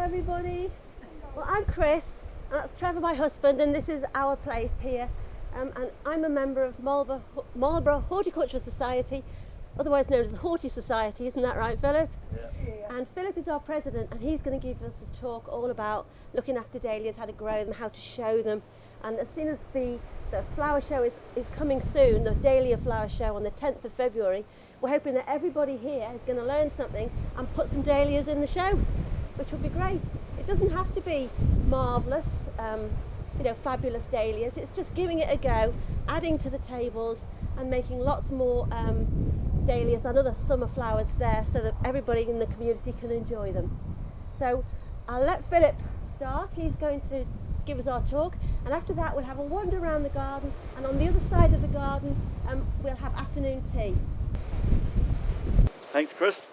everybody. Well, I'm Chris, and that's Trevor, my husband, and this is our place here. And I'm a member of Marlborough Horticultural Society, otherwise known as the Horty Society, isn't that right, Philip? Yeah. And Philip is our president, and he's going to give us a talk all about looking after dahlias, how to grow them, how to show them. And as soon as the flower show is coming soon, the Dahlia flower show on the 10th of February, we're hoping that everybody here is going to learn something and put some dahlias in the show, which would be great. It doesn't have to be marvellous, fabulous dahlias. It's just giving it a go, adding to the tables and making lots more dahlias and other summer flowers there so that everybody in the community can enjoy them. So I'll let Philip start. He's going to give us our talk, and after that we'll have a wander around the garden, and on the other side of the garden we'll have afternoon tea. Thanks, Chris.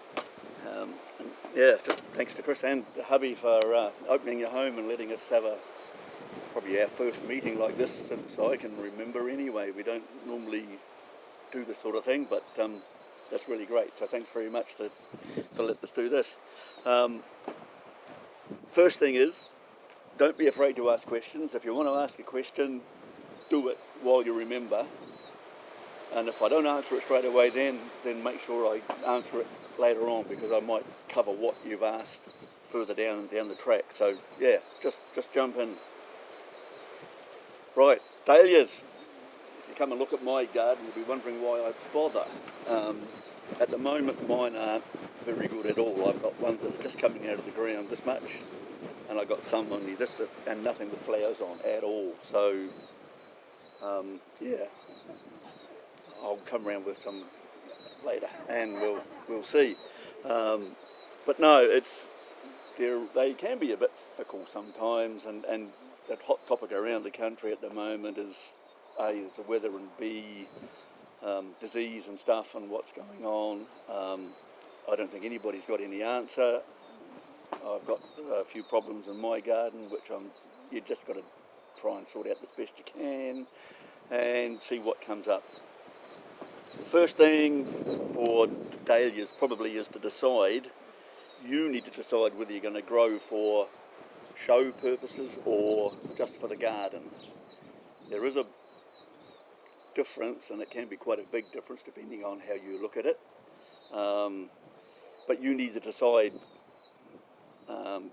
Thanks to Chris and hubby for opening your home and letting us have probably our first meeting like this since I can remember anyway. We don't normally do this sort of thing, but that's really great. So thanks very much for letting us do this. First thing is, don't be afraid to ask questions. If you want to ask a question, do it while you remember. And if I don't answer it straight away, then make sure I answer it later on, because I might cover what you've asked further down the track. So yeah, just jump in. Right, dahlias. If you come and look at my garden, you'll be wondering why I bother. At the moment, mine aren't very good at all. I've got ones that are just coming out of the ground this much, and I've got some only this and nothing with flowers on at all. So I'll come around with some later, and we'll see. But no, they can be a bit fickle sometimes, and that hot topic around the country at the moment is A, the weather, and B, disease and stuff and what's going on. I don't think anybody's got any answer. I've got a few problems in my garden which you just got to try and sort out as best you can and see what comes up. The first thing for dahlias probably is to decide. You need to decide whether you're going to grow for show purposes or just for the garden. There is a difference, and it can be quite a big difference depending on how you look at it. But you need to decide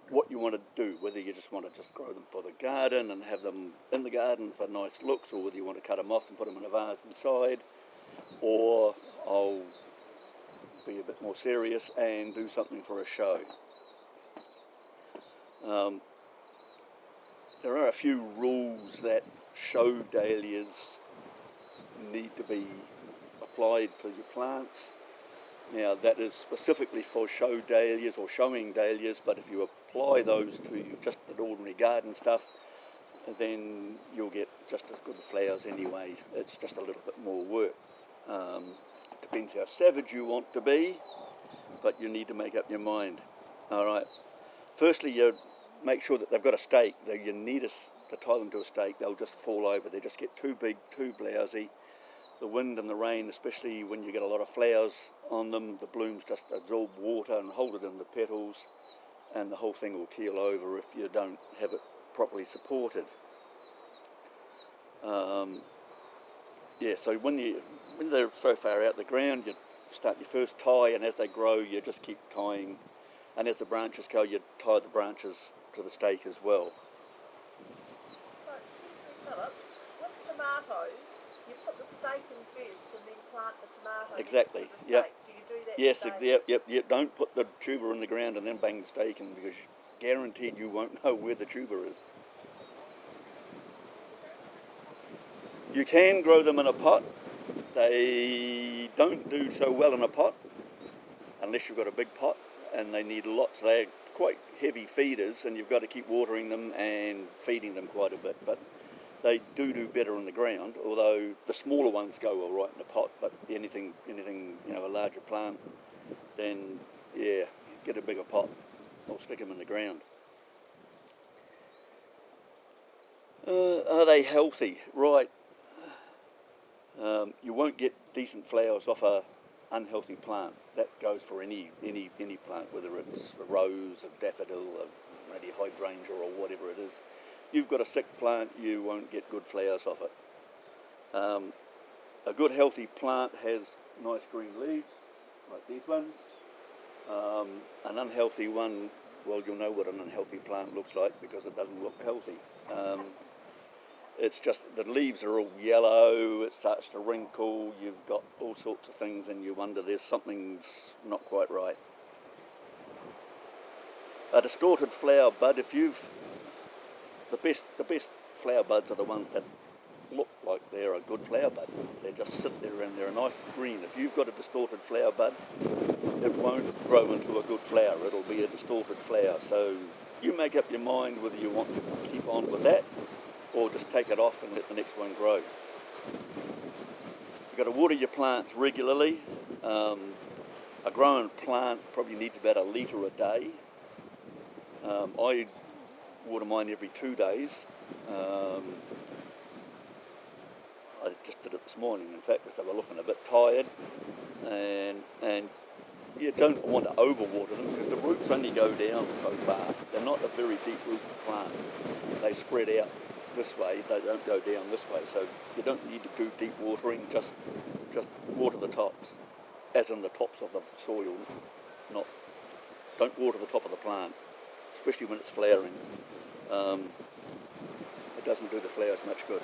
what you want to do, whether you just want to just grow them for the garden and have them in the garden for nice looks, or whether you want to cut them off and put them in a vase inside, or I'll be a bit more serious and do something for a show. There are a few rules that show dahlias need to be applied to your plants. Now that is specifically for show dahlias or showing dahlias, but if you apply those to just the ordinary garden stuff, then you'll get just as good flowers anyway. It's just a little bit more work. Depends how savage you want to be, but you need to make up your mind. All right. Firstly, you make sure that they've got a stake. You need to tie them to a stake. They'll just fall over. They just get too big, too blousy. The wind and the rain, especially when you get a lot of flowers on them, the blooms just absorb water and hold it in the petals, and the whole thing will keel over if you don't have it properly supported. So when they're so far out the ground, you start your first tie, and as they grow, you just keep tying, and as the branches go, you tie the branches to the stake as well. So, excuse me, Philip, with tomatoes, you put the stake in first and then plant the tomato. Exactly. Next to the Yep. stake. Do you do that? Yes. Yep. Don't put the tuber in the ground and then bang the stake in, because guaranteed you won't know where the tuber is. You can grow them in a pot. They don't do so well in a pot unless you've got a big pot, and they need lots. They're quite heavy feeders, and you've got to keep watering them and feeding them quite a bit. But they do better in the ground, although the smaller ones go all right in a pot. But anything, a larger plant, then yeah, get a bigger pot or stick them in the ground. Are they healthy? Right. You won't get decent flowers off a unhealthy plant. That goes for any plant, whether it's a rose, a daffodil, maybe hydrangea or whatever it is. You've got a sick plant, you won't get good flowers off it. A good healthy plant has nice green leaves, like these ones. An unhealthy one, well, you'll know what an unhealthy plant looks like because it doesn't look healthy. It's just the leaves are all yellow, it starts to wrinkle, you've got all sorts of things and you wonder there's something's not quite right. A distorted flower bud, the best flower buds are the ones that look like they're a good flower bud. They just sit there and they're a nice green. If you've got a distorted flower bud, it won't grow into a good flower, it'll be a distorted flower. So you make up your mind whether you want to keep on with that or just take it off and let the next one grow. You've got to water your plants regularly. A growing plant probably needs about 1 litre a day. I water mine every 2 days. I just did it this morning, in fact, because they were looking a bit tired, and you don't want to overwater them because the roots only go down so far. They're not a very deep-rooted plant. They spread out this way, they don't go down this way, so you don't need to do deep watering, just water the tops, as in the tops of the soil, don't water the top of the plant, especially when it's flowering. It doesn't do the flowers much good.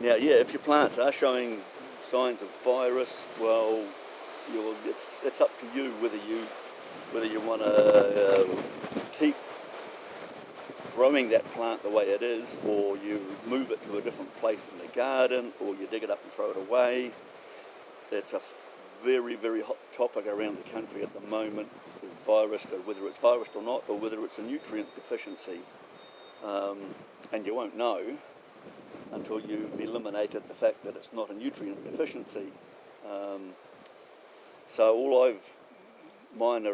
Now, yeah, if your plants are showing signs of virus, well, it's up to you whether you want to keep growing that plant the way it is, or you move it to a different place in the garden, or you dig it up and throw it away. It's a very, very hot topic around the country at the moment, is virus, whether it's virus or not, or whether it's a nutrient deficiency. And you won't know until you've eliminated the fact that it's not a nutrient deficiency. So all mine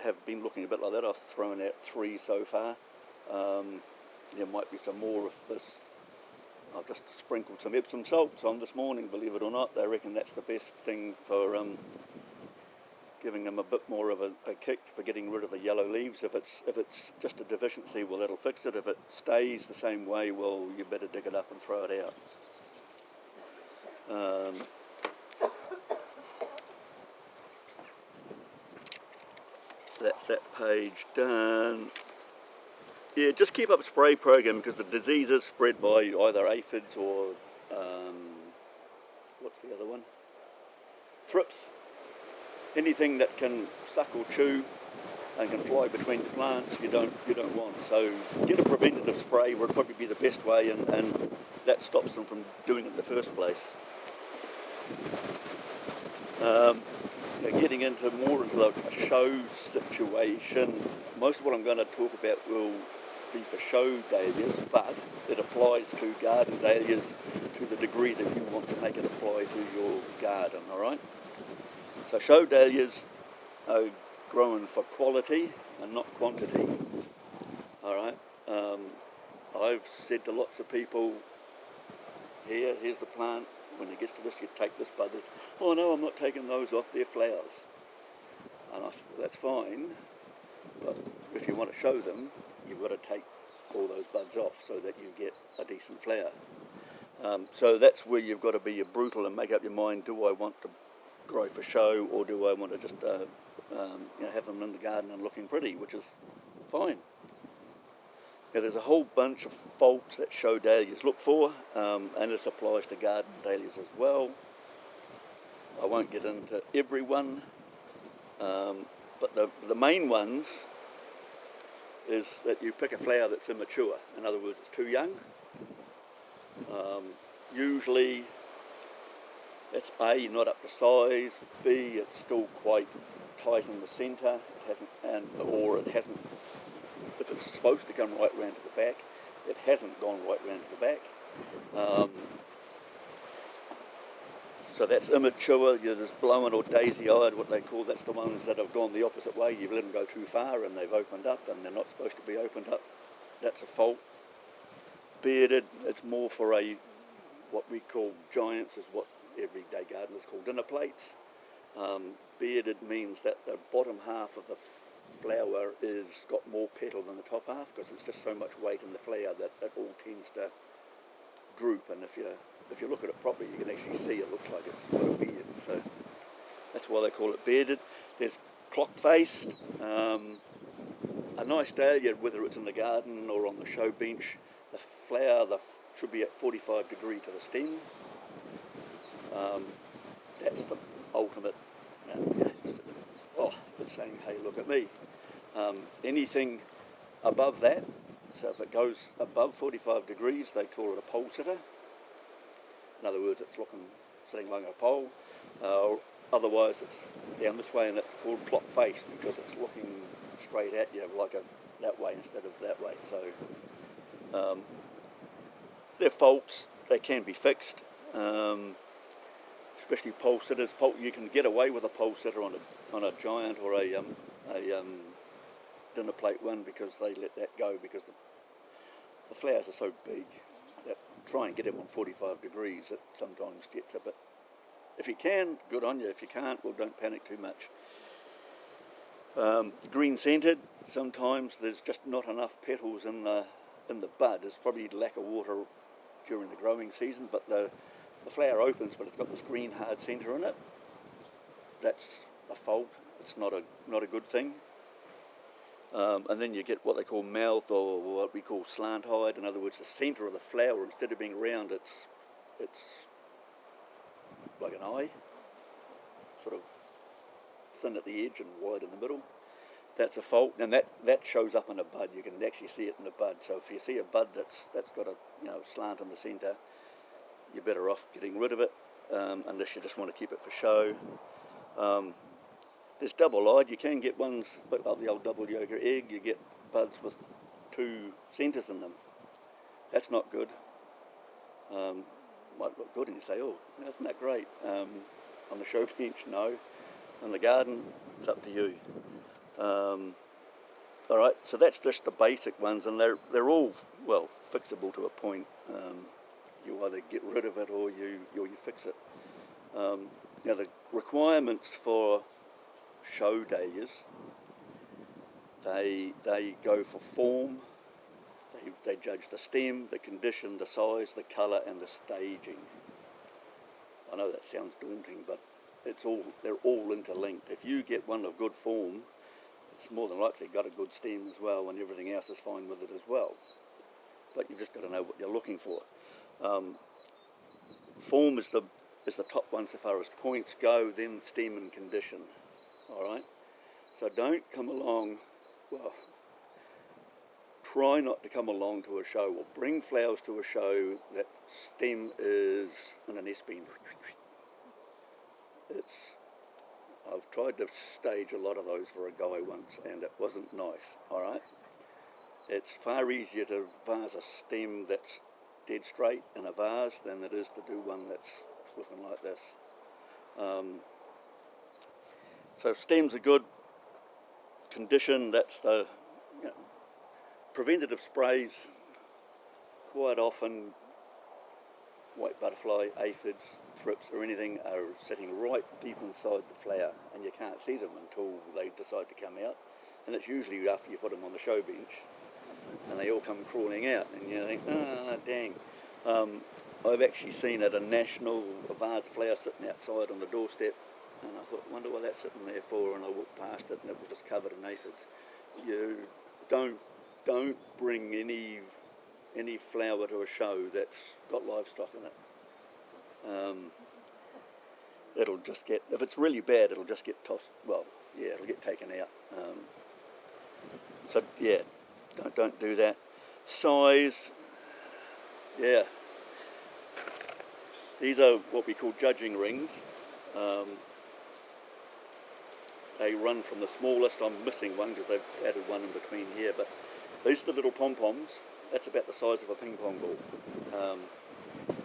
have been looking a bit like that. I've thrown out 3 so far. There might be some more of this. I've just sprinkled some Epsom salts on this morning, believe it or not. They reckon that's the best thing for giving them a bit more of a kick for getting rid of the yellow leaves. If it's just a deficiency, well, that'll fix it. If it stays the same way, well, you better dig it up and throw it out. That's that page done. Yeah, just keep up a spray program because the disease is spread by either aphids or what's the other one? Thrips. Anything that can suck or chew and can fly between the plants, you don't want. So get a preventative spray would probably be the best way, and that stops them from doing it in the first place. Getting into a show situation, most of what I'm going to talk about will be for show dahlias, but it applies to garden dahlias to the degree that you want to make it apply to your garden, all right? So show dahlias are grown for quality and not quantity, all right? I've said to lots of people, here's the plant. When it gets to this, you take this bud. Oh no, I'm not taking those off, they're flowers. And I said, well, that's fine, but if you want to show them, you've got to take all those buds off so that you get a decent flower. So that's where you've got to be brutal and make up your mind, do I want to grow for show, or do I want to just have them in the garden and looking pretty, which is fine. Now, there's a whole bunch of faults that show dahlias look for, and this applies to garden dahlias as well. I won't get into every one, but the main ones is that you pick a flower that's immature. In other words, it's too young. Usually it's A, not up to size, B, it's still quite tight in the centre, if it's supposed to come right round to the back, it hasn't gone right round to the back. So that's immature, you're just blowing or daisy-eyed, what they call, that's the ones that have gone the opposite way. You've let them go too far and they've opened up and they're not supposed to be opened up. That's a fault. Bearded, it's more for a what we call giants is what everyday gardeners call dinner plates. Bearded means that the bottom half of the flower is got more petal than the top half, because there's just so much weight in the flower that it all tends to droop, and if you look at it properly you can actually see it looks like it's got a beard, so that's why they call it bearded. There's clock-faced, a nice dahlia, whether it's in the garden or on the show bench, the flower should be at 45 degree to the stem. That's the ultimate, it's saying, hey, look at me. Anything above that, so if it goes above 45 degrees, they call it a pole sitter. In other words, it's sitting along a pole. Otherwise, it's down this way, and it's called clock-faced because it's looking straight at you, like that way instead of that way. So they're faults. They can be fixed. Especially pole sitters. You can get away with a pole sitter on a giant or a dinner plate one, because they let that go because the flowers are so big that try and get them on 45 degrees, it sometimes gets a bit. If you can, good on you. If you can't, well, don't panic too much. Green scented, sometimes there's just not enough petals in the bud. It's probably lack of water during the growing season, but the flower opens, but it's got this green hard centre in it. That's a fault. It's not a good thing. And then you get what they call mouth, or what we call slant-eyed. In other words, the centre of the flower, instead of being round, it's like an eye, sort of thin at the edge and wide in the middle. That's a fault, and that shows up in a bud. You can actually see it in the bud. So if you see a bud that's got a slant in the centre, you're better off getting rid of it, unless you just want to keep it for show. There's double-eyed. You can get ones, but like the old double yolk egg, you get buds with two centres in them. That's not good. Might look good and you say, oh, isn't that great? On the show bench, no. In the garden, it's up to you. All right, so that's just the basic ones, and they're all, well, fixable to a point. You either get rid of it or you fix it. Now the requirements for show dahlias, they go for form. They judge the stem, the condition, the size, the colour, and the staging. I know that sounds daunting, but they're all interlinked. If you get one of good form, it's more than likely got a good stem as well, and everything else is fine with it as well. But you've just got to know what you're looking for. Form is the top one so far as points go, then stem and condition. All right. So don't come along. Well, try not to come along to a show or bring flowers to a show that stem is in an S-bend. I've tried to stage a lot of those for a guy once, and it wasn't nice. All right. It's far easier to vase a stem that's dead straight in a vase than it is to do one that's looking like this. So stems are good. Condition, that's the preventative sprays. Quite often white butterfly, aphids, thrips or anything are sitting right deep inside the flower, and you can't see them until they decide to come out, and it's usually after you put them on the show bench and they all come crawling out, and you think, dang. I've actually seen at a national a vase flower sitting outside on the doorstep, and I thought, wonder what that's sitting there for, and I walked past it and it was just covered in aphids. You don't bring any flower to a show that's got livestock in it. It'll just get, if it's really bad, it'll just get tossed, well, yeah, it'll get taken out. So yeah, don't do that. Size, yeah. These are what we call judging rings. They run from the smallest, I'm missing one because they've added one in between here, but these are the little pom-poms. That's about the size of a ping pong ball.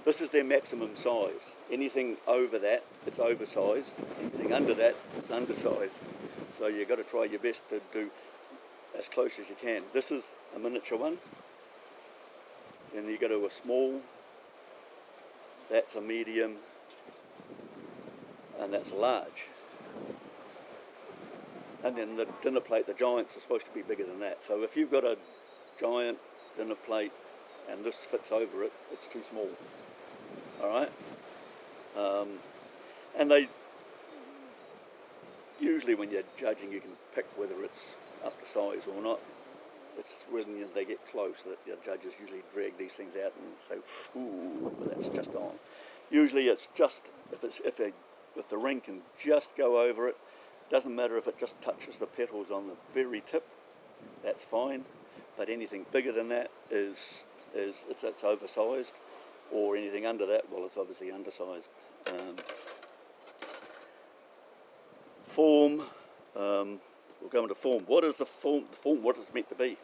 This is their maximum size. Anything over that, it's oversized. Anything under that, it's undersized. So you've got to try your best to do as close as you can. This is a miniature one. Then you go to a small, that's a medium, and that's a large. And then the dinner plate, the giants are supposed to be bigger than that. So if you've got a giant dinner plate and this fits over it, it's too small. All right? And they, usually when you're judging, you can pick whether it's up to size or not. It's when they get close that the judges usually drag these things out and say, ooh, that's just on. Usually it's just, if the ring can just go over it, doesn't matter if it just touches the petals on the very tip, that's fine. But anything bigger than that it's oversized, or anything under that, well, it's obviously undersized. Form, we'll go into form. What is the form? What is it meant to be?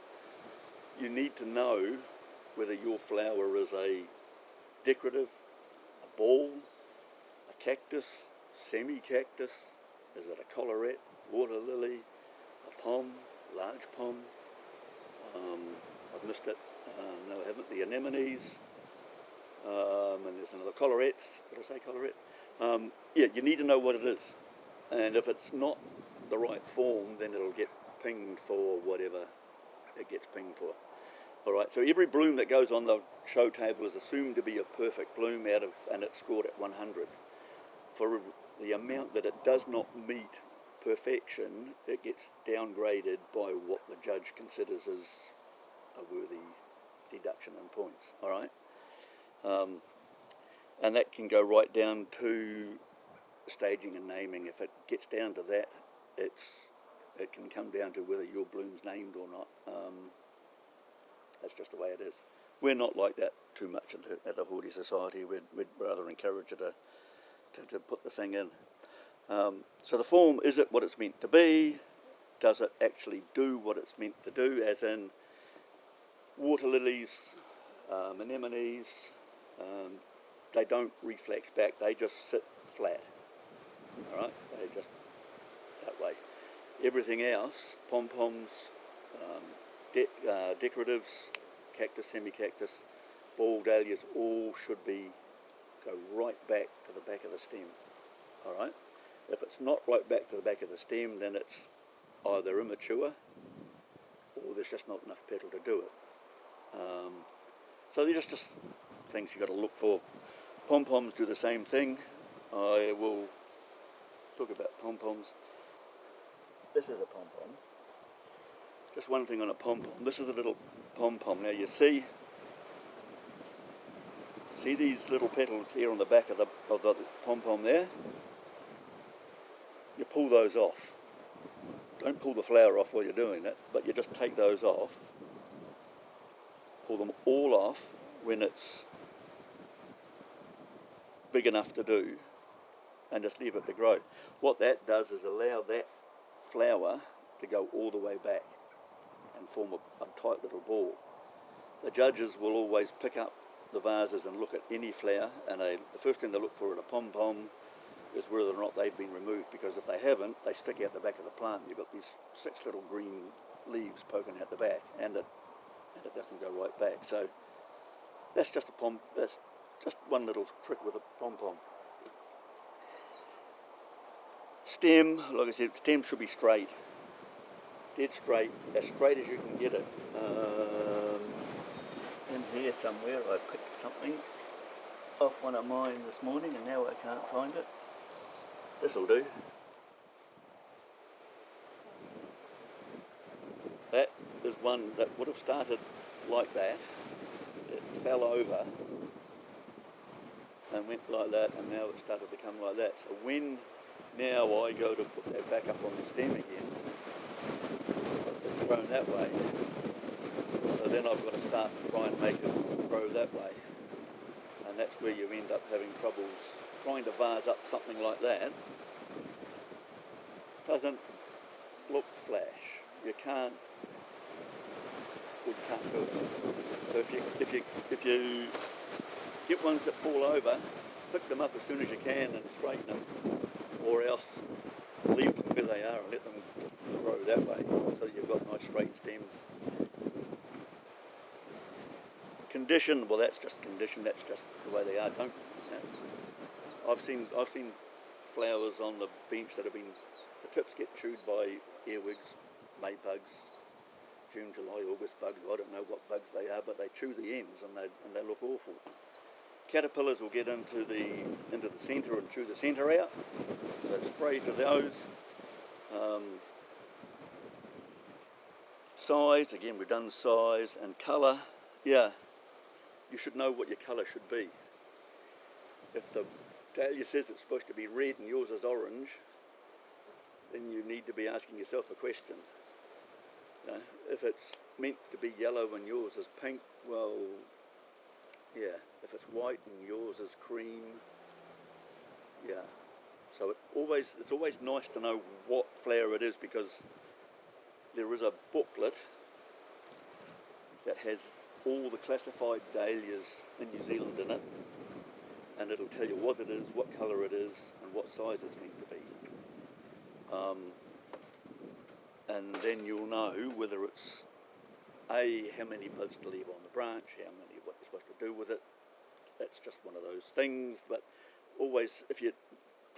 You need to know whether your flower is a decorative, a ball, a cactus, semi-cactus, is it a collarette, water lily, a pom, large pom, I've missed it, no I haven't, the anemones, and there's another collarettes, did I say collarette? Yeah, you need to know what it is, and if it's not the right form, then it'll get pinged for whatever it gets pinged for. Alright, so every bloom that goes on the show table is assumed to be a perfect bloom and it's scored at 100. For the amount that it does not meet perfection, it gets downgraded by what the judge considers as a worthy deduction in points, alright? And that can go right down to staging and naming. If it gets down to that, it can come down to whether your bloom's named or not. That's just the way it is. We're not like that too much at the Horti Society. We'd rather encourage you to put the thing in. So the form, is it what it's meant to be? Does it actually do what it's meant to do? As in water lilies, anemones, they don't reflex back, they just sit flat. Alright, they just that way. Everything else, pom-poms, decoratives, cactus, semi-cactus, ball dahlias, all should go right back to the back of the stem. Alright? If it's not right back to the back of the stem, then it's either immature or there's just not enough petal to do it. So they're just things you've got to look for. Pom-poms do the same thing. I will talk about pom-poms. This is a pom-pom. Just one thing on a pom-pom. This is a little pom-pom. Now you see these little petals here on the back of the pom-pom there? You pull those off. Don't pull the flower off while you're doing it, but you just take those off, pull them all off when it's big enough to do, and just leave it to grow. What that does is allow that flower to go all the way back and form a tight little ball. The judges will always pick up the vases and look at any flower, and the first thing they look for in a pom-pom is whether or not they've been removed, because if they haven't, they stick out the back of the plant. You've got these 6 little green leaves poking out the back, and it doesn't go right back. So that's just that's just one little trick with a pom-pom. Stem, like I said, stem should be straight, dead straight, as straight as you can get it. In here somewhere I picked something off one of mine this morning and now I can't find it. This'll do. That is one that would have started like that. It fell over and went like that, and now it started to come like that. So when now I go to put that back up on the stem again, it's grown that way. So then I've got to start and try and make it grow that way. And that's where you end up having troubles trying to vase up something like that. Doesn't look flash. You can't do it. So if you get ones that fall over, pick them up as soon as you can and straighten them, or else leave them where they are and let them just grow that way, so you've got nice straight stems. condition, well, that's just condition. That's just the way they are. Don't. You know. I've seen flowers on the bench that have been, the tips get chewed by earwigs, May bugs, June, July, August bugs. I don't know what bugs they are, but they chew the ends and they look awful. Caterpillars will get into the centre and chew the centre out. So spray for those. Size, again we've done size, and colour. Yeah, you should know what your colour should be. If the dahlia says it's supposed to be red and yours is orange, then you need to be asking yourself a question. You know, if it's meant to be yellow and yours is pink, well, yeah. If it's white and yours is cream, yeah. So it's always nice to know what flower it is, because there is a booklet that has all the classified dahlias in New Zealand in it, and it'll tell you what it is, what colour it is, and what size it's meant to be. And then you'll know whether it's how many buds to leave on the branch, what you're supposed to do with it. That's just one of those things. But always, if you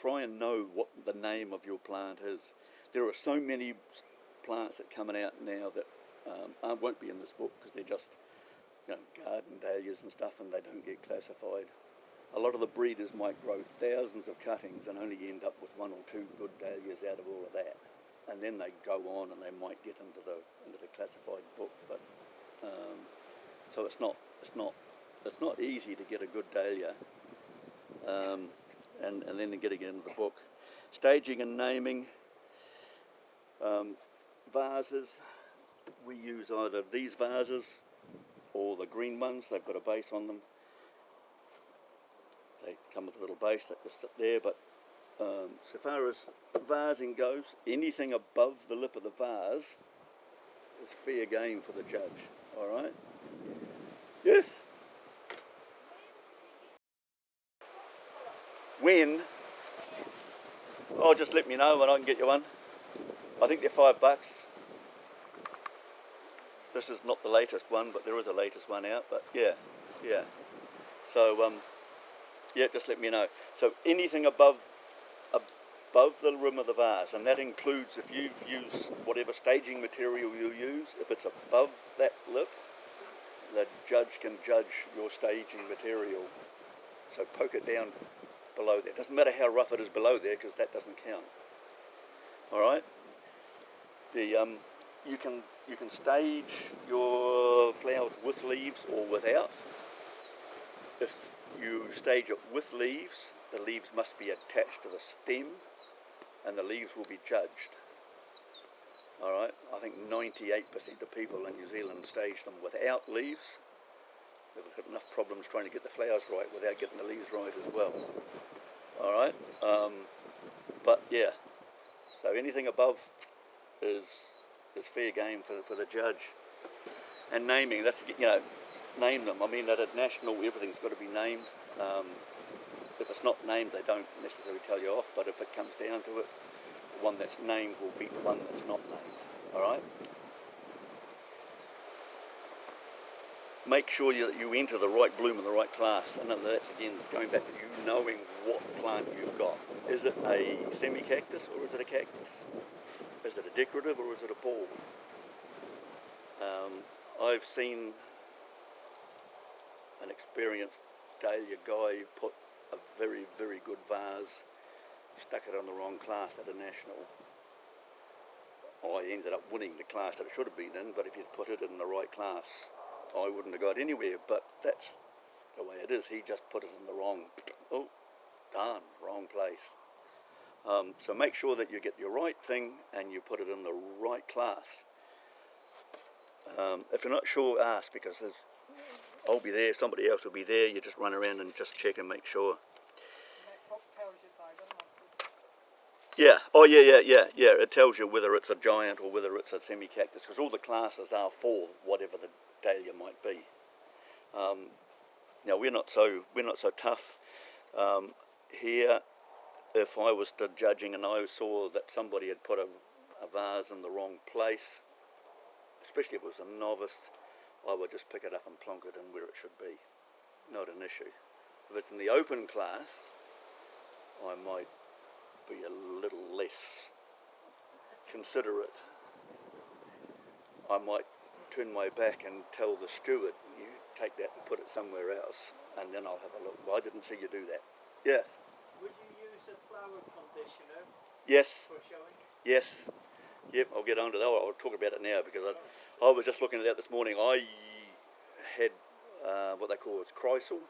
try and know what the name of your plant is, there are so many plants that are coming out now that won't be in this book, because they're just, you know, garden dahlias and stuff, and they don't get classified. A lot of the breeders might grow thousands of cuttings and only end up with one or two good dahlias out of all of that, and then they go on and they might get into the classified book. But so it's not easy to get a good dahlia, and then getting it into the book. Staging and naming. Vases, we use either these vases or the green ones. They've got a base on them. They come with a little base that just sit there, but so far as vasing goes, anything above the lip of the vase is fair game for the judge. All right? Yes? When? Oh, just let me know and I can get you one. I think they're $5. This is not the latest one, but there is a latest one out. But yeah. So yeah, just let me know. So anything above the rim of the vase, and that includes if you've used whatever staging material you use. If it's above that lip, the judge can judge your staging material. So poke it down below there. Doesn't matter how rough it is below there, because that doesn't count. All right. You can stage your flowers with leaves or without. If you stage it with leaves, the leaves must be attached to the stem, and the leaves will be judged. All right. I think 98% of people in New Zealand stage them without leaves. They've got enough problems trying to get the flowers right without getting the leaves right as well. All right. But yeah. So anything above is fair game for the judge. And naming, that's, you know, name them. I mean, at a national, everything's got to be named. If it's not named, they don't necessarily tell you off, but if it comes down to it, the one that's named will beat the one that's not named. All right? Make sure you enter the right bloom in the right class. And that's, again, going back to you knowing what plant you've got. Is it a semi-cactus or is it a cactus? Is it a decorative or is it a ball? I've seen an experienced dahlia guy put a very, very good vase, stuck it on the wrong class at a national. I ended up winning the class that it should have been in, but if you'd put it in the right class, I wouldn't have got anywhere. But that's the way it is. He just put it in the wrong, wrong place. So make sure that you get your right thing and you put it in the right class. If you're not sure, ask, because I'll be there, somebody else will be there. You just run around and just check and make sure. Yeah, oh yeah. It tells you whether it's a giant or whether it's a semi-cactus, because all the classes are for whatever the dahlia might be. Now we're not so tough here. If I was judging and I saw that somebody had put a vase in the wrong place, especially if it was a novice, I would just pick it up and plonk it in where it should be. Not an issue. If it's in the open class, I might be a little less considerate. I might turn my back and tell the steward, you take that and put it somewhere else, and then I'll have a look. Well, I didn't see you do that. Yes. Would you use a flower conditioner Yes. for showing? Yes. Yep, I'll get on to that. I'll talk about it now because I was just looking at that this morning. I had what they call chrysal.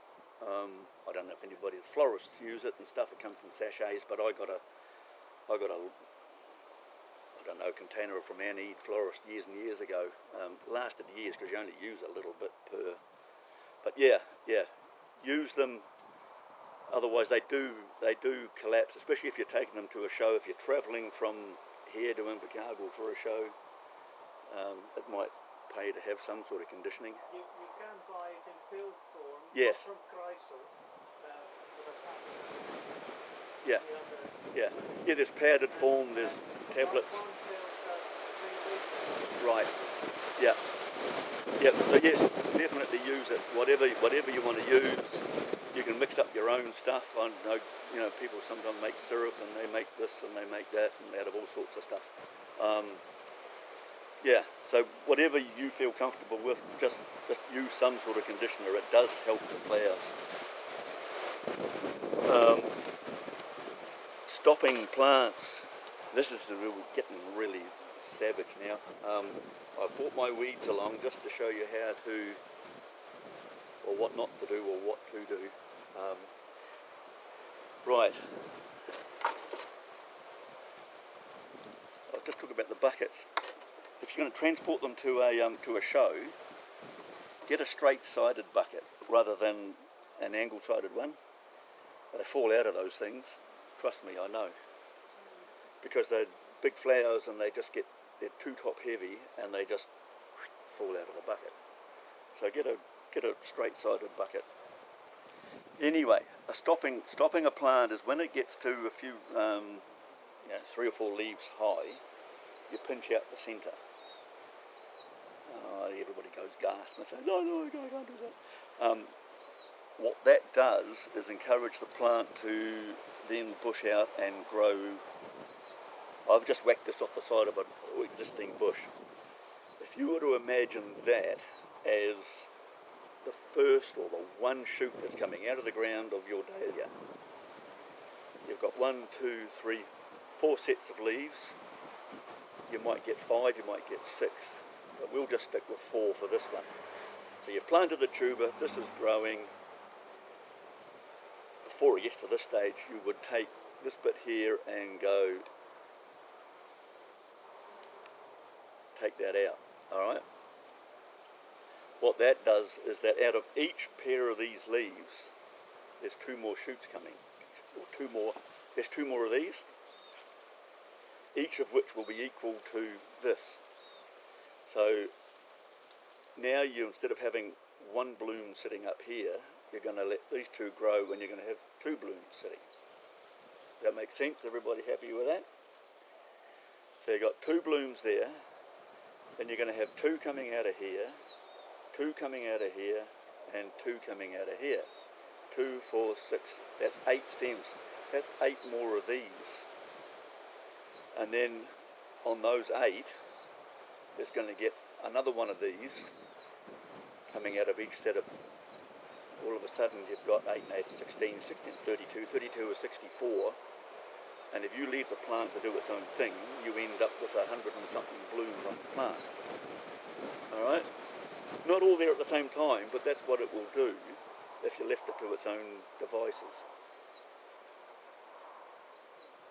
I don't know if anybody, the florists use it and stuff. It comes in sachets, but I got a I don't know, container from Annie Florist years and years ago. Lasted years because you only use a little bit per. But yeah, use them. Otherwise, they do collapse, especially if you're taking them to a show. If you're travelling from here to Invercargill for a show, it might pay to have some sort of conditioning. You can buy it in filled form. Yes. From Chrysal. With a Yeah. Yeah. There's powdered form. There's tablets. One pill does 3 litres. Right. Yeah. So yes, definitely use it. Whatever you want to use, you can mix up your own stuff. I know, people sometimes make syrup and they make this and they make that and out of all sorts of stuff. So whatever you feel comfortable with, just use some sort of conditioner. It does help the flowers. Stopping plants. This is getting really savage now. I brought my weeds along just to show you how to, or what not to do, or what to do. Right. I'll just talk about the buckets. If you're going to transport them to a show, get a straight-sided bucket rather than an angle-sided one. They fall out of those things. Trust me, I know. Because they're big flowers and they're too top heavy and they just fall out of the bucket. So get a straight-sided bucket. Anyway, stopping a plant is when it gets to a few 3 or 4 leaves high, you pinch out the centre. Everybody goes gasp and says, no, I can't do that. What that does is encourage the plant to then bush out and grow. I've just whacked this off the side of an existing bush. If you were to imagine that as the first or the one shoot that's coming out of the ground of your dahlia, you've got 1, 2, 3, 4 sets of leaves. You might get 5, you might get 6, but we'll just stick with 4 for this one. So you've planted the tuber, this is growing. Before it gets to this stage, you would take this bit here and go, take that out, alright? What that does is that out of each pair of these leaves, there's 2 more shoots coming, or 2 more, there's 2 more of these, each of which will be equal to this. So now you, instead of having 1 bloom sitting up here, you're going to let these 2 grow and you're going to have 2 blooms sitting. Does that make sense? Everybody happy with that? So you've got 2 blooms there, then you're going to have 2 coming out of here, 2 coming out of here, and 2 coming out of here. 2, 4, 6, that's 8 stems. That's 8 more of these. And then on those 8, there's going to get another one of these coming out of each set of. All of a sudden you've got 8 and 8 is 16, 16, 32, 32 is 64. And if you leave the plant to do its own thing, you end up with 100 and something blooms on the plant. Alright? Not all there at the same time, but that's what it will do if you left it to its own devices.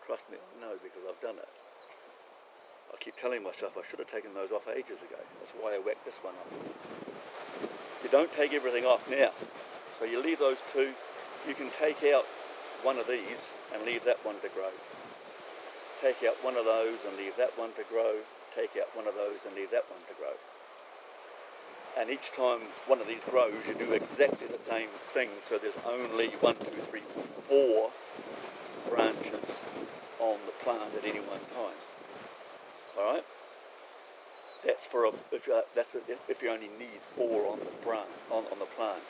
Trust me, I know, because I've done it. I keep telling myself I should have taken those off ages ago. That's why I whacked this one off. You don't take everything off now. So you leave those 2. You can take out one of these and leave that one to grow. Take out one of those and leave that one to grow. Take out one of those and leave that one to grow. And each time one of these grows, you do exactly the same thing. So there's only 1, 2, 3, 4 branches on the plant at any one time. Alright? That's for if you only need 4 on the plant. On the plant,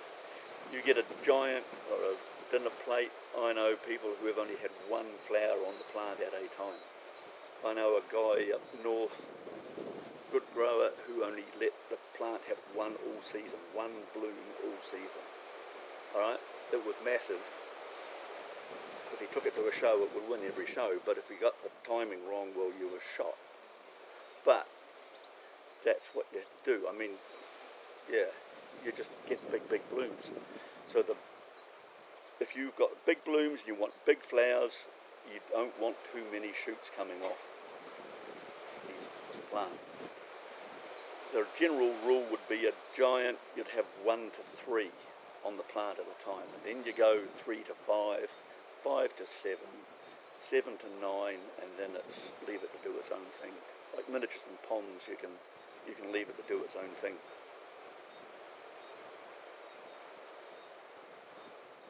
you get a giant or a dinner plate. I know people who have only had 1 flower on the plant at a time. I know a guy up north, good grower, who only let the plant have 1 all season, 1 bloom all season. All right, it was massive. If he took it to a show, it would win every show. But if he got the timing wrong, well, you were shot. But that's what you do. I mean, yeah, you just get big blooms. So if you've got big blooms and you want big flowers, you don't want too many shoots coming off this plant. The general rule would be a giant, you'd have 1 to 3 on the plant at a time. And then you go 3 to 5, 5 to 7, 7 to 9, and then it's leave it to do its own thing. Like miniatures and ponds, you can leave it to do its own thing.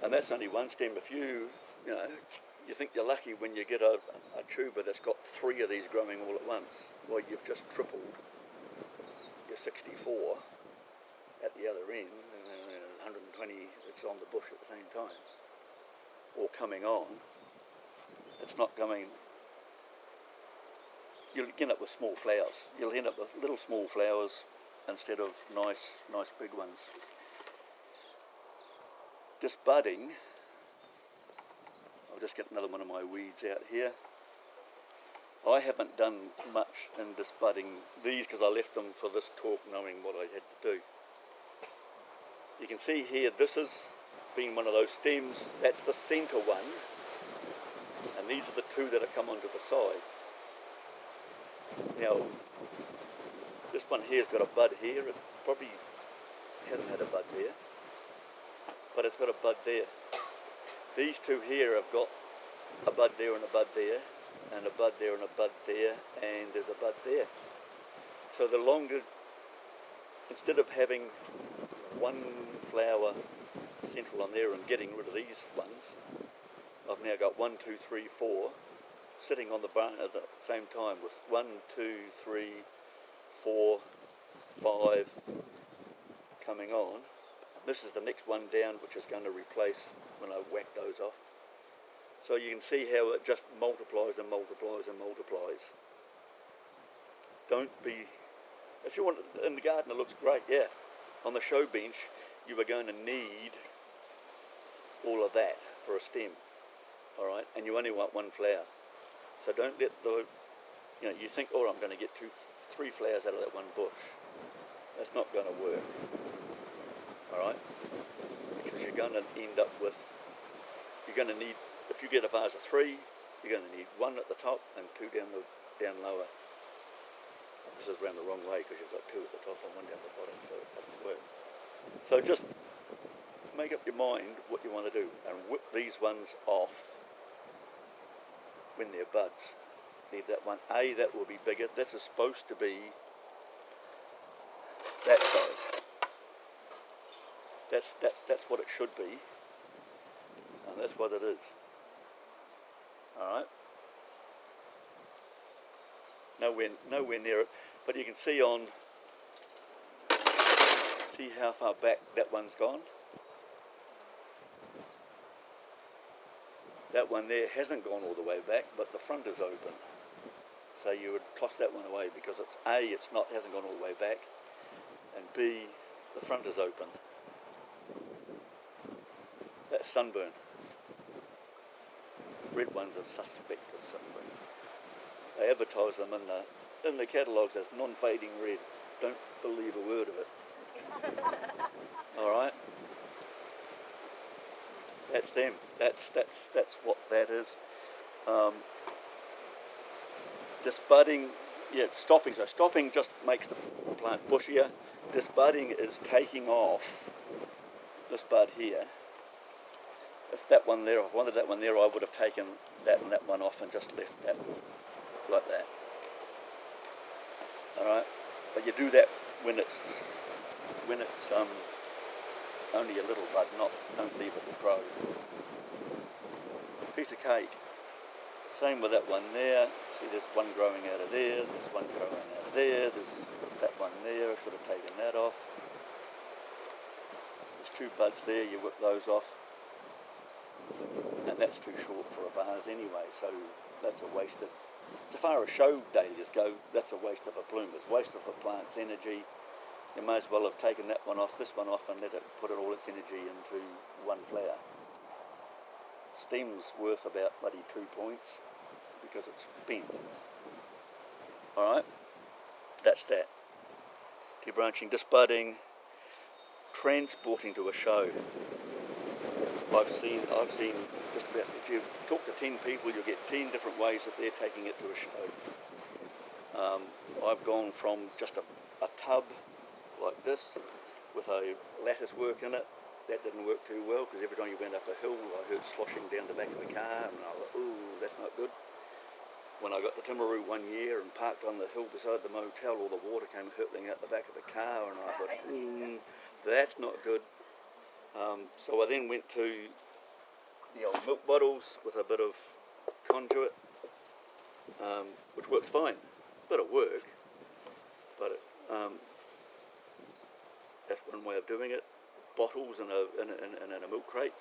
And that's only 1 stem. If you think you're lucky when you get a tuber that's got 3 of these growing all at once, well, you've just tripled your 64 at the other end, and 120 it's on the bush at the same time, or coming on. It's not coming. You'll end up with small flowers. You'll end up with little small flowers instead of nice big ones. Disbudding, I'll just get another one of my weeds out here. I haven't done much in disbudding these because I left them for this talk knowing what I had to do. You can see here, this has been one of those stems. That's the centre one, and these are the 2 that have come onto the side. Now, this one here's got a bud here. It probably hasn't had a bud there, but it's got a bud there. These 2 here have got a bud there and a bud there, and a bud there and a bud there, and there's a bud there. So the longer, instead of having 1 flower central on there and getting rid of these ones, I've now got 1, 2, 3, 4 sitting on the branch at the same time with 1, 2, 3, 4, 5 coming on. This is the next one down, which is going to replace when I whack those off. So you can see how it just multiplies and multiplies and multiplies. Don't be, if you want, in the garden it looks great, yeah. On the show bench, you are going to need all of that for a stem, all right? And you only want 1 flower. So don't let you think, oh, I'm going to get 2, 3 flowers out of that 1 bush. That's not going to work, all right? Because you're going to end up with, you're going to need, if you get a vase of 3, you're going to need 1 at the top and 2 down lower. This is round the wrong way because you've got 2 at the top and 1 down the bottom, so it doesn't work. So just make up your mind what you want to do and whip these ones off when they're buds. Leave that one. That will be bigger. That is supposed to be that size. That's what it should be, and that's what it is. All right. Nowhere near it, but you can see see how far back that one's gone. That one there hasn't gone all the way back, but the front is open. So you would toss that one away because it's A, hasn't gone all the way back, and B, the front is open. That's sunburn. Red ones are suspect of sunburn. They advertise them in the catalogues as non-fading red. Don't believe a word of it. All right. That's them. That's what that is. Disbudding, yeah, stopping. So stopping just makes the plant bushier. Disbudding is taking off this bud here. If that one there, if I wanted that one there, I would have taken that and that one off and just left that like that. All right, but you do that when it's only a little bud, don't leave it to grow. Piece of cake. Same with that one there. See, there's one growing out of there. There's one growing out of there. There's That one there, I should have taken that off. There's 2 buds there, you whip those off. And that's too short for a vase anyway, so that's a waste of, so far as show dahlias go, that's a waste of a bloom. It's a waste of the plant's energy. You may as well have taken that one off, this one off, and let it put all its energy into one flower. Stem's worth about bloody 2 points because it's bent. Alright, that's that. Debranching, disbudding, transporting to a show. I've seen just about, if you talk to 10 people, you'll get 10 different ways that they're taking it to a show. I've gone from just a tub like this with a lattice work in it. That didn't work too well because every time you went up a hill I heard sloshing down the back of the car and I was like, ooh, that's not good. When I got to Timaru one year and parked on the hill beside the motel, all the water came hurtling out the back of the car and I thought, that's not good. So I then went to the old milk bottles with a bit of conduit, which works fine. Bit of work, but that's one way of doing it. Bottles in a milk crate.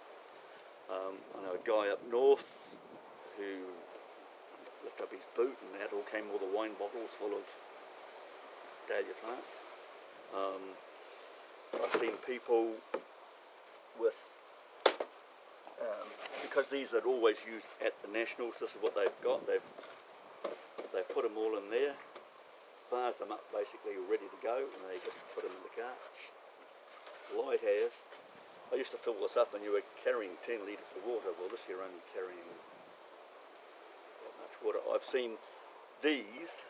I know a guy up north who lifted up his boot and out all came all the wine bottles full of dahlia plants. I've seen people with, because these are always used at the Nationals, this is what they've got. They've put them all in there, vase them up basically ready to go, and they just put them in the car. Light has. I used to fill this up and you were carrying 10 litres of water. Well, this you're only carrying that much water. I've seen these,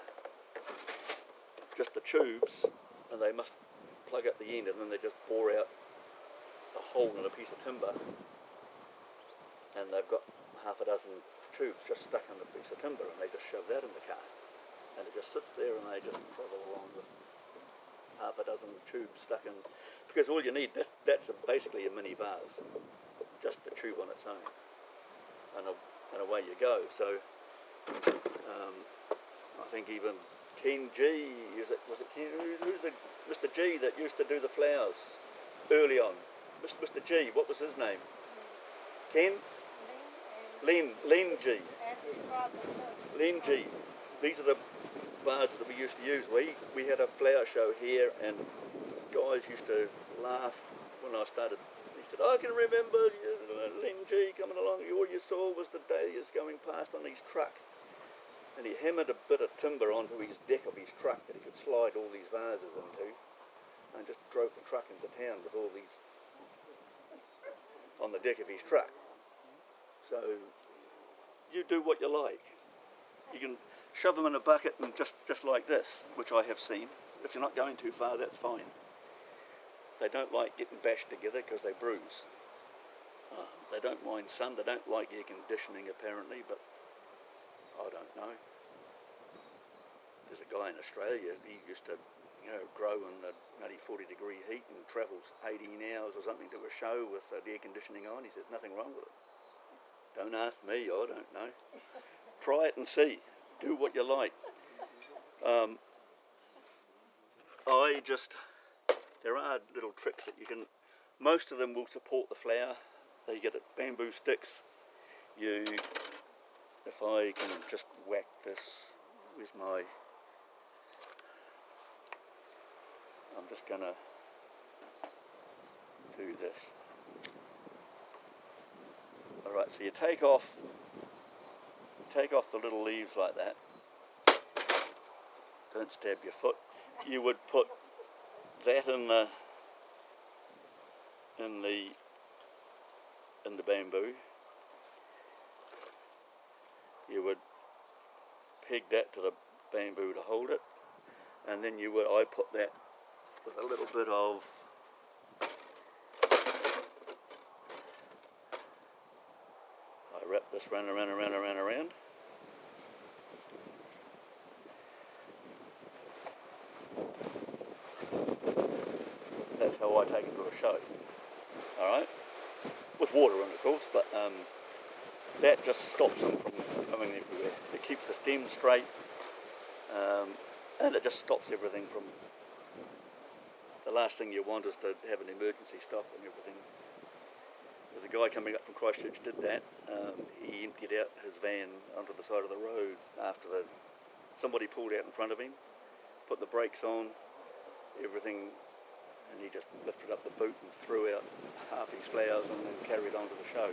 just the tubes, and they must plug at the end and then they just bore out a hole in a piece of timber and they've got half a dozen tubes just stuck in a piece of timber and they just shove that in the car and it just sits there and they just travel along with half a dozen tubes stuck in, because all you need, that's basically a mini vase, just the tube on its own, and away you go. So I think even Ken G, was it Ken, who's the Mr. G that used to do the flowers early on? Mr. G, what was his name? Ken? Len G. Len G. These are the vases that we used to use. We had a flower show here and guys used to laugh when I started. He said, I can remember Len G coming along, all you saw was the dahlias going past on his truck. And he hammered a bit of timber onto his deck of his truck that he could slide all these vases into and just drove the truck into town with all these on the deck of his truck. So you do what you like. You can shove them in a bucket and just like this, which I have seen. If you're not going too far, that's fine. They don't like getting bashed together because they bruise. They don't mind sun, they don't like air conditioning apparently, but I don't know. There's a guy in Australia, he used to grow in the 40-degree heat and travels 18 hours or something to a show with the air conditioning on. He says nothing wrong with it. Don't ask me, I don't know. Try it and see. Do what you like. There are little tricks that you can, most of them will support the flower. They get bamboo sticks. If I can just whack this with I'm just gonna do this. Alright, so you take off the little leaves like that. Don't stab your foot. You would put that in the bamboo. You would peg that to the bamboo to hold it, and then I put that with a little bit of I wrap this round. That's how I take it to a show. Alright? With water in, of course, but that just stops them from coming everywhere. It keeps the stem straight, and it just stops everything from last thing you want is to have an emergency stop and everything. There's a guy coming up from Christchurch did that. He emptied out his van onto the side of the road after somebody pulled out in front of him, put the brakes on, everything, and he just lifted up the boot and threw out half his flowers and then carried on to the show.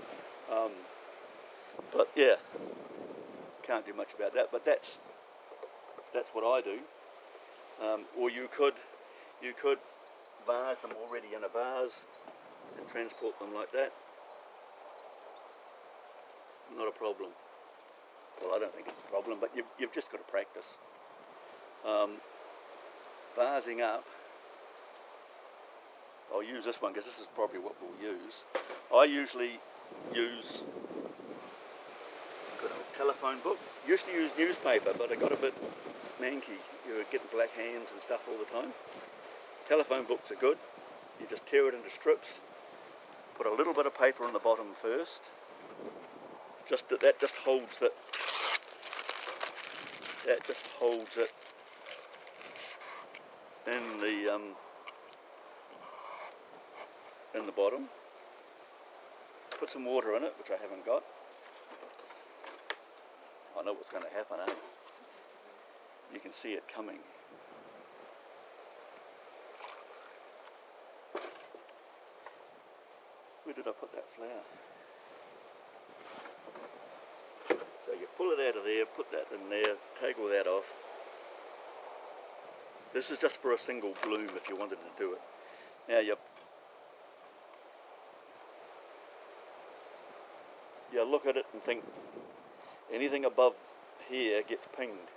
But yeah, can't do much about that. But that's what I do. Or you could vase them already in a vase and transport them like that. Not a problem. Well, I don't think it's a problem, but you've just got to practice. Vasing up, I'll use this one because this is probably what we'll use. I usually use a good old telephone book. Used to use newspaper, but I got a bit manky. You were getting black hands and stuff all the time. Telephone books are good. You just tear it into strips, put a little bit of paper on the bottom first. That just holds it. That just holds it in the bottom. Put some water in it, which I haven't got. I know what's going to happen, eh? You can see it coming. Where did I put that flower? So you pull it out of there, put that in there, take all that off. This is just for a single bloom if you wanted to do it. Now you look at it and think anything above here gets pinged.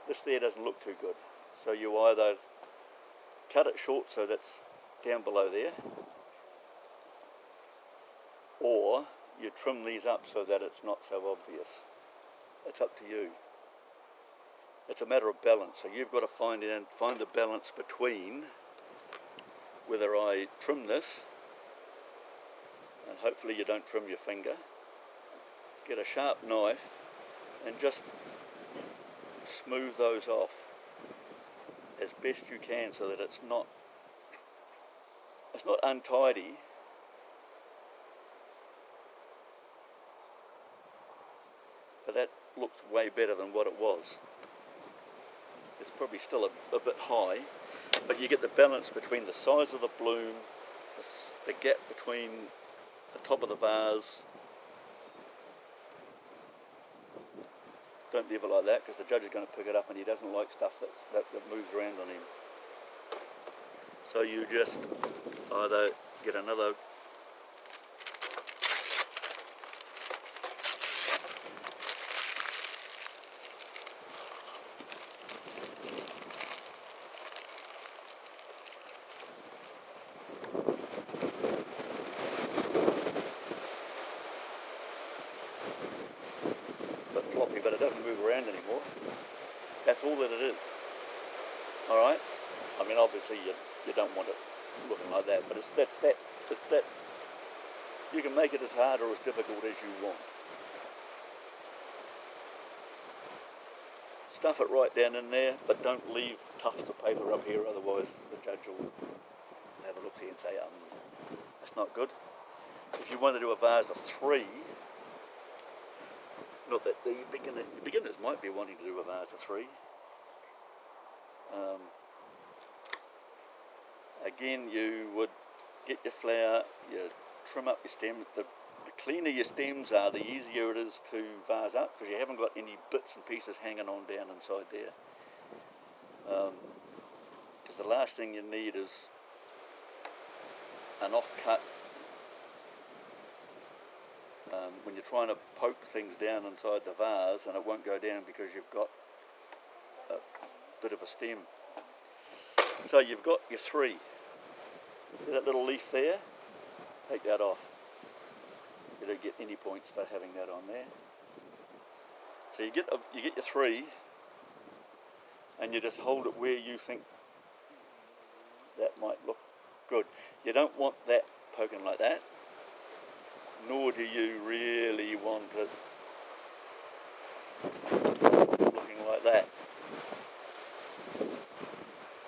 This there doesn't look too good. So you either cut it short so that's down below there, or you trim these up so that it's not so obvious. It's up to you. It's a matter of balance. So you've got to find the balance between whether I trim this, and hopefully you don't trim your finger, get a sharp knife and just smooth those off as best you can so that it's not untidy, but that looks way better than what it was. It's probably still a bit high, but you get the balance between the size of the bloom, the gap between the top of the vase. Don't leave it like that because the judge is going to pick it up and he doesn't like stuff that moves around on him. So you just either get another floppy, but it doesn't move around anymore. That's all that it is. Alright? I mean, obviously you don't want it looking like that, but it's that. You can make it as hard or as difficult as you want. Stuff it right down in there, but don't leave tufts of paper up here, otherwise the judge will have a look-see and say, that's not good. If you want to do a vase of 3, not that the beginners might be wanting to do a vase of 3. Again, you would get your flower, you trim up your stem. The cleaner your stems are, the easier it is to vase up because you haven't got any bits and pieces hanging on down inside there. Because the last thing you need is an off-cut when you're trying to poke things down inside the vase and it won't go down because you've got a bit of a stem. So you've got your 3. See that little leaf there? Take that off. You don't get any points for having that on there. So you get your 3 and you just hold it where you think that might look good. You don't want that poking like that, nor do you really want it looking like that.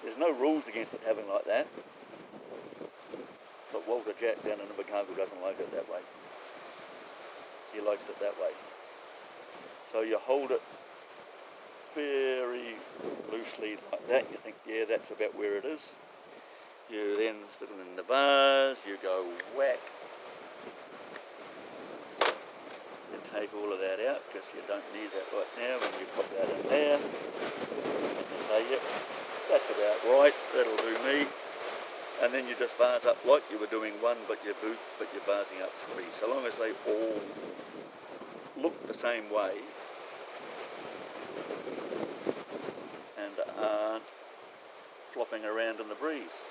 There's no rules against it having like that. Walter Jack down in Invercargill doesn't like it that way. He likes it that way. So you hold it very loosely like that. You think, yeah, that's about where it is. You then stick it in the vase, you go whack. You take all of that out because you don't need that right now. When you put that in there, and you say, yep, that's about right, that'll do me. And then you just vase up like you were doing one, but you're vasing up three. So long as they all look the same way and aren't flopping around in the breeze.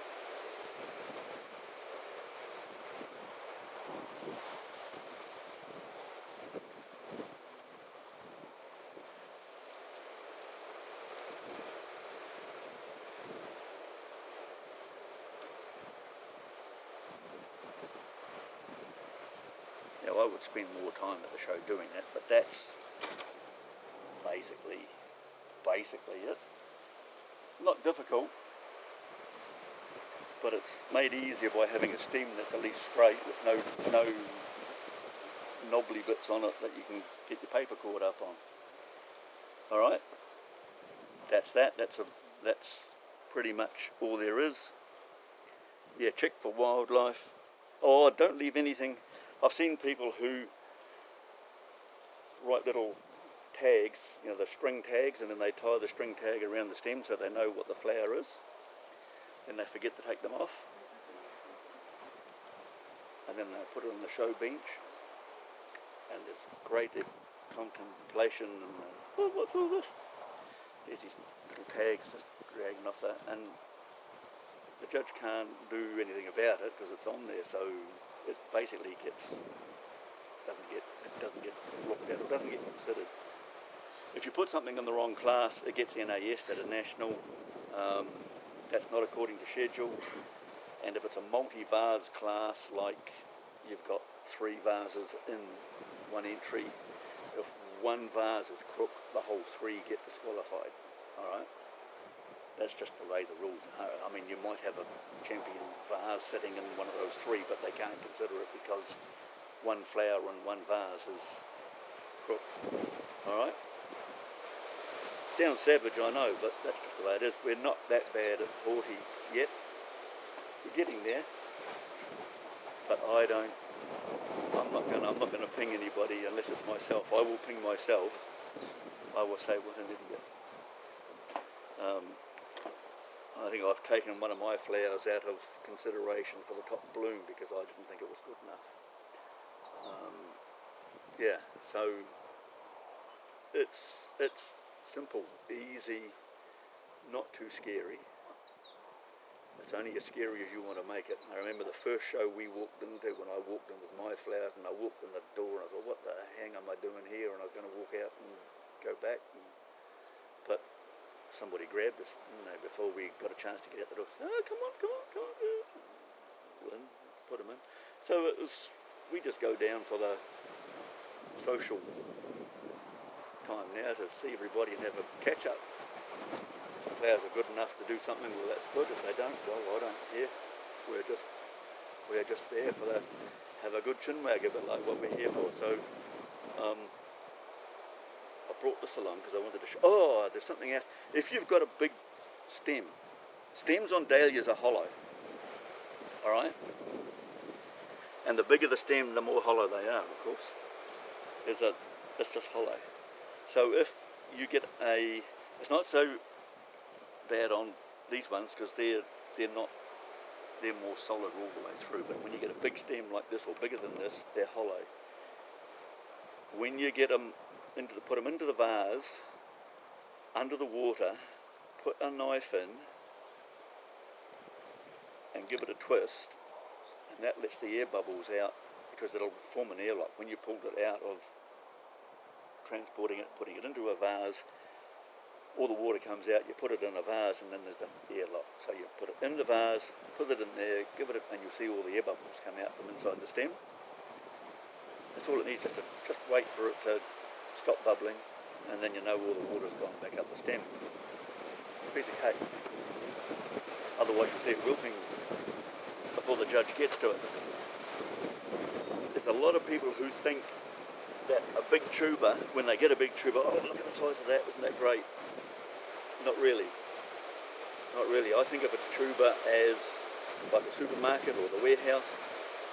Now, I would spend more time at the show doing that, but that's basically it. Not difficult, but it's made easier by having a stem that's at least straight with no knobbly bits on it that you can get your paper caught up on. All right, that's that. That's pretty much all there is. Yeah, check for wildlife. Oh, don't leave anything. I've seen people who write little tags, you know, the string tags, and then they tie the string tag around the stem so they know what the flower is. Then they forget to take them off. And then they put it on the show bench. And there's great contemplation and, oh, what's all this? There's these little tags just dragging off that. And the judge can't do anything about it because it's on there, so it basically doesn't get looked at or doesn't get considered. If you put something in the wrong class, it gets NAS at a national. That's not according to schedule. And if it's a multi-vase class, like you've got 3 vases in one entry, if one vase is crook, the whole 3 get disqualified. All right. That's just the way the rules are. I mean, you might have a champion vase sitting in one of those 3, but they can't consider it because one flower in one vase is crook. All right? Sounds savage, I know, but that's just the way it is. We're not that bad at horti yet. We're getting there, but I'm not going to ping anybody unless it's myself. I will ping myself. I will say, what an idiot. I think I've taken one of my flowers out of consideration for the top bloom because I didn't think it was good enough. Yeah, so it's simple, easy, not too scary. It's only as scary as you want to make it. I remember the first show we walked into, when I walked in with my flowers, and I walked in the door and I thought, what the hang am I doing here? And I was going to walk out and go back, but somebody grabbed us, you know, before we got a chance to get out the door. Oh, come on. Put them in. So it was, we just go down for the social time now to see everybody and have a catch up. If the flowers are good enough to do something, well, that's good. If they don't, well, I don't care. We're just there for the, have a good chinwag, a bit like what we're here for. So I brought this along because I wanted to show. Oh, there's something else. If you've got a big stem, stems on dahlias are hollow. All right. And the bigger the stem, the more hollow they are, of course. It's just hollow. So if you get it's not so bad on these ones because they're more solid all the way through. But when you get a big stem like this or bigger than this, they're hollow. When you get them put them into the vase, under the water, put a knife in, and give it a twist. And that lets the air bubbles out because it'll form an airlock. When you pulled it out of transporting it, putting it into a vase, all the water comes out, you put it in a vase and then there's an airlock. So you put it in the vase, put it in there, give it and you'll see all the air bubbles come out from inside the stem. That's all it needs, just wait for it to stop bubbling and then you know all the water's gone back up the stem. Piece of cake. Otherwise you'll see it wilting before the judge gets to it. There's a lot of people who think that a big tuber, when they get a big tuber, oh, look at the size of that, isn't that great? Not really. Not really. I think of a tuber as like a supermarket or the warehouse,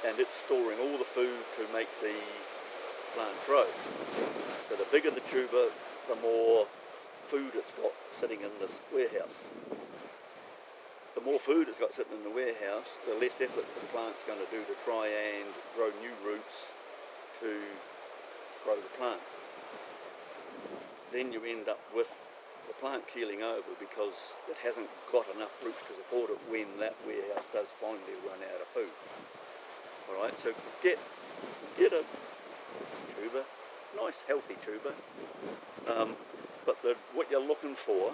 and it's storing all the food to make the plant grow. So the bigger the tuber, the more food it's got sitting in this warehouse. The more food it's got sitting in the warehouse, the less effort the plant's going to do to try and grow new roots to grow the plant. Then you end up with the plant keeling over because it hasn't got enough roots to support it when that warehouse does finally run out of food. Alright, so get a tuber, nice healthy tuber, but what you're looking for,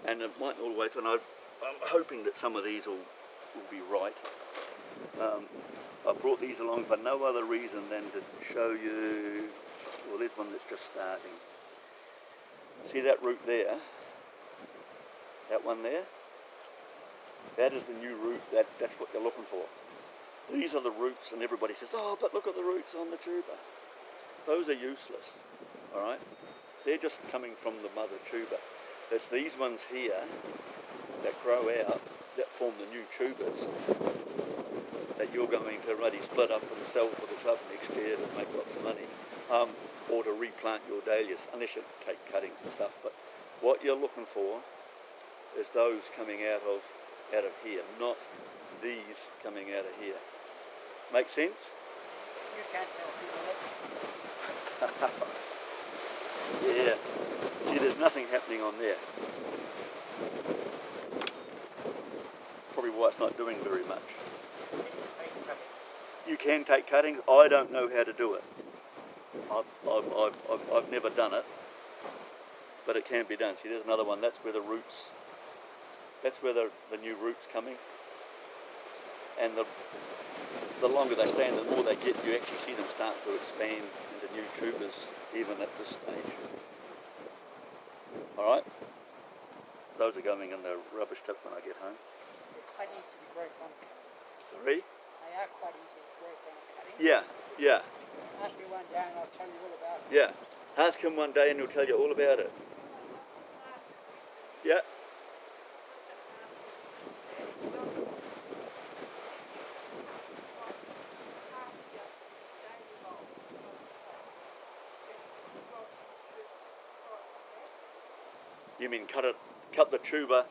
and it might not always, and I'm hoping that some of these will be right. I brought these along for no other reason than to show you, well, there's one that's just starting. See that root there? That one there? That is the new root, that's what you're looking for. These are the roots, and everybody says, oh, but look at the roots on the tuber. Those are useless, alright? They're just coming from the mother tuber. It's these ones here that grow out, that form the new tubers, that you're going to ready split up and sell for the club next year to make lots of money. Or to replant your dahlias, unless you take cuttings and stuff. But what you're looking for is those coming out of here, not these coming out of here. Make sense? You can't tell people. Yeah. See, there's nothing happening on there. Probably why it's not doing very much. You can take cuttings. I don't know how to do it. I've never done it, but it can be done. See, there's another one. That's where the roots. That's where the new roots coming. And the longer they stand, the more they get. You actually see them start to expand into new tubers, even at this stage. All right. Those are going in the rubbish tip when I get home. They're quite easy to grow from. Sorry. They are quite easy to grow from cutting. Yeah. Yeah. Ask me one day and I'll tell you all about it. Yeah. Ask him one day and he'll tell you all about it. Yeah. You mean cut the tuber,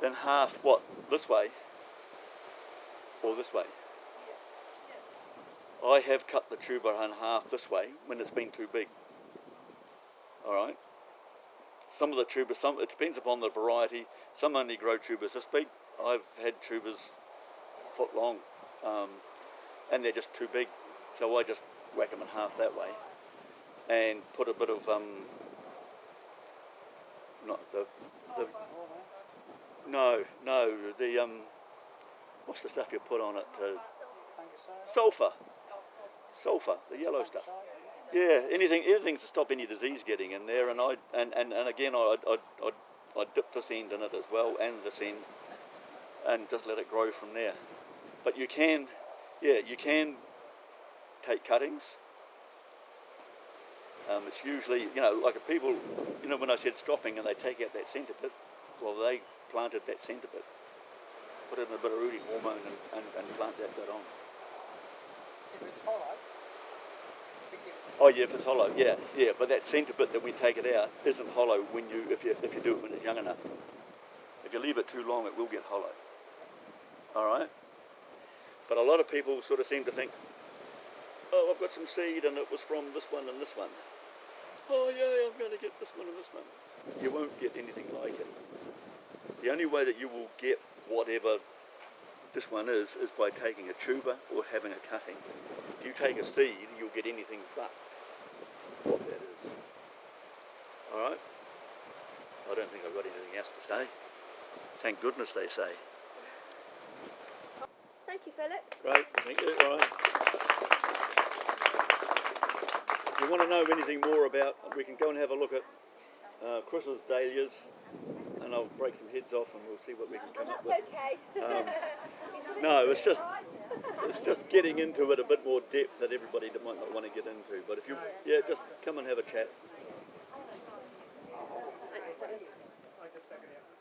then half what? This way? Or this way? I have cut the tuber in half this way when it's been too big. Alright? Some of the tubers, it depends upon the variety. Some only grow tubers this big. I've had tubers foot long, and they're just too big. So I just whack them in half that way and put a bit of what's the stuff you put on it? Sulfur. Sulfur, the yellow stuff. Yeah, anything to stop any disease getting in there. And again, I dip this end in it as well, and this end, and just let it grow from there. But you can take cuttings. It's usually, like if people, when I said stropping and they take out that centre bit, well, they planted that centre bit, put in a bit of rooting hormone and plant that bit on. If it's hollow, oh yeah, if it's hollow, yeah. But that centre bit that we take it out isn't hollow if you do it when it's young enough. If you leave it too long, it will get hollow. All right. But a lot of people sort of seem to think, oh, I've got some seed and it was from this one and this one. Oh yeah, I'm going to get this one and this one. You won't get anything like it. The only way that you will get whatever this one is by taking a tuber or having a cutting. If you take a seed, you'll get anything but what that is. Alright? I don't think I've got anything else to say. Thank goodness they say. Thank you, Philip. Great, thank you. Alright. If you want to know anything more about, we can go and have a look at Chris's dahlias, and I'll break some heads off and we'll see what we can come up with. That's okay. No, it's just it's just getting into it a bit more depth that everybody might not want to get into. But if you, yeah, just come and have a chat. Thanks, Philip. I just back it out.